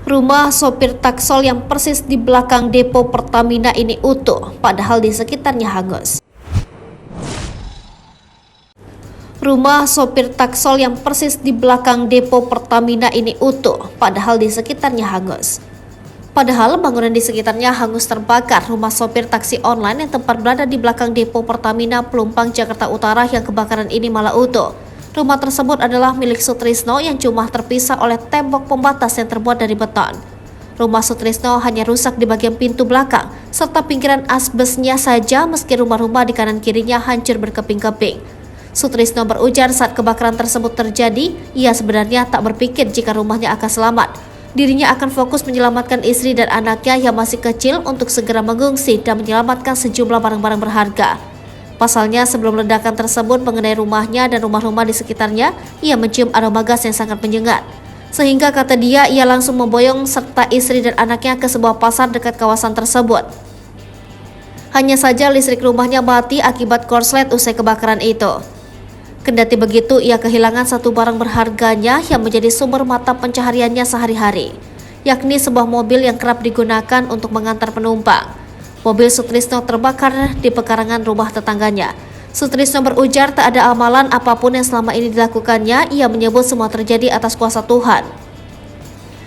Rumah sopir taksol yang persis di belakang depo Pertamina ini utuh, padahal di sekitarnya hangus. Rumah sopir taksol yang persis di belakang depo Pertamina ini utuh, padahal di sekitarnya hangus. Padahal bangunan di sekitarnya hangus terbakar. Rumah sopir taksi online yang tempat berada di belakang depo Pertamina Pelumpang, Jakarta Utara yang kebakaran ini malah utuh. Rumah tersebut adalah milik Sutrisno yang cuma terpisah oleh tembok pembatas yang terbuat dari beton. Rumah Sutrisno hanya rusak di bagian pintu belakang, serta pinggiran asbesnya saja meski rumah-rumah di kanan kirinya hancur berkeping-keping. Sutrisno berujar saat kebakaran tersebut terjadi, ia sebenarnya tak berpikir jika rumahnya akan selamat. Dirinya akan fokus menyelamatkan istri dan anaknya yang masih kecil untuk segera mengungsi dan menyelamatkan sejumlah barang-barang berharga. Pasalnya sebelum ledakan tersebut mengenai rumahnya dan rumah-rumah di sekitarnya, ia mencium aroma gas yang sangat menyengat. Sehingga kata dia, ia langsung memboyong serta istri dan anaknya ke sebuah pasar dekat kawasan tersebut. Hanya saja listrik rumahnya mati akibat korslet usai kebakaran itu. Kendati begitu, ia kehilangan satu barang berharganya yang menjadi sumber mata pencahariannya sehari-hari, yakni sebuah mobil yang kerap digunakan untuk mengantar penumpang. Mobil Sutrisno terbakar di pekarangan rumah tetangganya. Sutrisno berujar tak ada amalan apapun yang selama ini dilakukannya, ia menyebut semua terjadi atas kuasa Tuhan.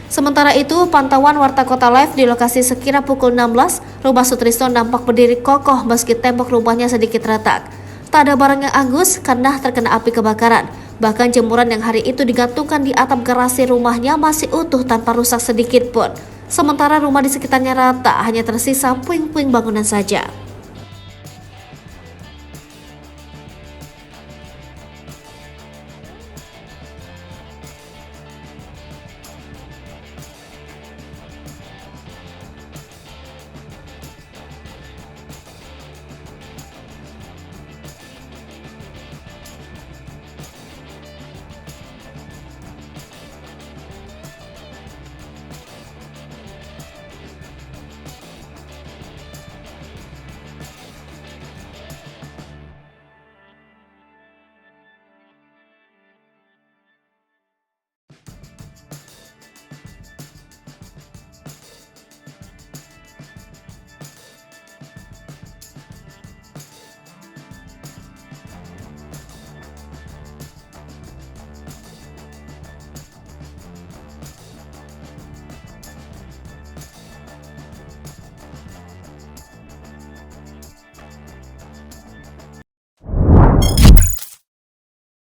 Sementara itu, pantauan Warta Kota Live di lokasi sekira pukul 16, rumah Sutrisno nampak berdiri kokoh meski tembok rumahnya sedikit retak. Tak ada barang yang angus karena terkena api kebakaran. Bahkan jemuran yang hari itu digantungkan di atap garasi rumahnya masih utuh tanpa rusak sedikit pun. Sementara rumah di sekitarnya rata, hanya tersisa puing-puing bangunan saja.